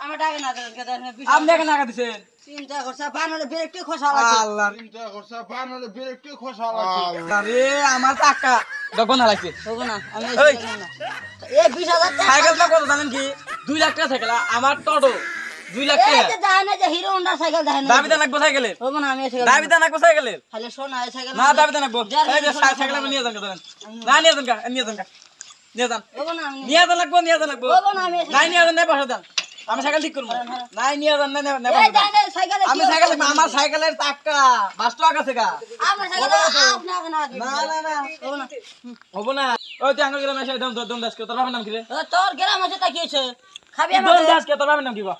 আমার টাকা না দেন আপনি এখানে টাকা দিছেন চিন্তা করছ বানরে বিরক্তি খোসা লাগছে আল্লাহ চিন্তা করছ বানরে বিরক্তি খোসা লাগছে আরে আমার টাকা দগন হালাইছে হবে না আমি এই। এই 20000 টাকা সাইকেলটা কত জানেন কি 2 লাখ টাকা সাইকেল আমার টোটো 2 লাখ এই টাকা যে জানে যে হিরো হোন্ডা সাইকেল দেখেন দাবিতে নাকবো সাইকেলের হবে না আমি সাইকেল দাবিতে নাকবো সাইকেলের খালি শোনা এই সাইকেল না দাবিতে নাকবো এই যে সাইকেল আমি নিয়ে যান ধরেন না নিয়ে যান নিয়ে যান নিয়ে যান হবে না আমি নিয়ে যান লাগবো হবে না আমি নাই নিয়ে যান নাই পাশে দেন আমি সাইকেল ঠিক করবো নাই নিয়ে যান নাই এই জানে সাইকেল আমি সাইকেল আমার সাইকেলের টাকা 5 টাকা আছে গা আমার সাইকেল আপনা না না না না হবে না হবো না ওই তুই আঙ্গুল গেলাম এসে দম দাস কে তোর বাবার নাম কি রে তোর গ্রাম আছে তা কি হইছে খাবি দম আমার দাস কে তোর বাবার নাম কি গো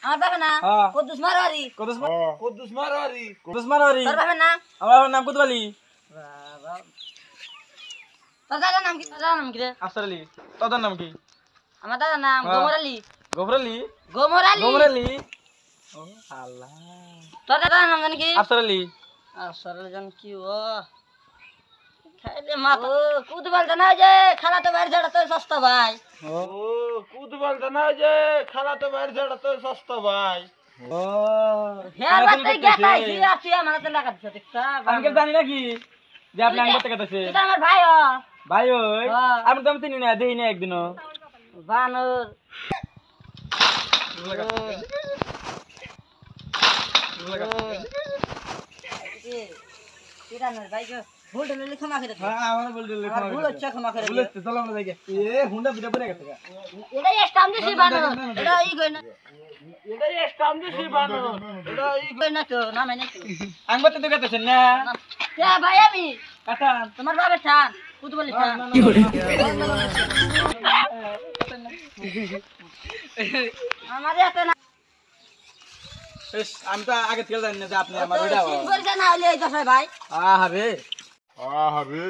আমার বাবা না হ্যাঁ। কুদ্দুস মারওয়ারি কুদ্দুস মারওয়ারি তোর বাবা না আমার বাবার নাম কুতবালি বাবা তোর দাদার নাম কি তোর দাদার নাম কি রে আফসার আলী তোর নাম কি আমার দাদার নাম হ্যাঁ। গোমর আলী গোবরালি গোমর আলী গোবরালি ও আল্লাহ তোর দাদার নাম জানি কি আফসার আলী সরল জন কি ও খাইলে মাথা ও কুদ বলতে না যে খালা তো বাইরে ছাড়া তো সস্তা ভাই ও কুদ বলতে না যে খালা তো বাইরে ছাড়া তো সস্তা ভাই ও হ্যাঁ বাতে গেতা কি আসি আমার তো লাগা দিছে দেখছা আমি কে জানি নাকি যে আপনি আঙ্গুল টাকা দিছে এটা আমার ভাই ও ভাই ওই হ্যাঁ। আমি তো আমি চিনি না দেই না একদিনও বানর এটা না ভাই গো ভুল দিলে ক্ষমা করে দে হ্যাঁ আমার বল দিলে আর ভুল হচ্ছে ক্ষমা করে দে বলে চলো আমরা যাই এ হুন্ডা বিটা পড়ে গেছে এটা স্টাম দিছি বানর এটা ই কই না এটা স্টাম দিছি বানর এটা ই কই না তো না মানে আঙ্গুল তো গেতেছেন না কে ভাই আমি কাটা তোমার বাবা ছান কুত বলি ছান কি করে আমার এত না আমি তো আগে থেকে জানি না যে আপনি আমার ওইটা সিন করে না হলে এই দশাই ভাই আরে আরে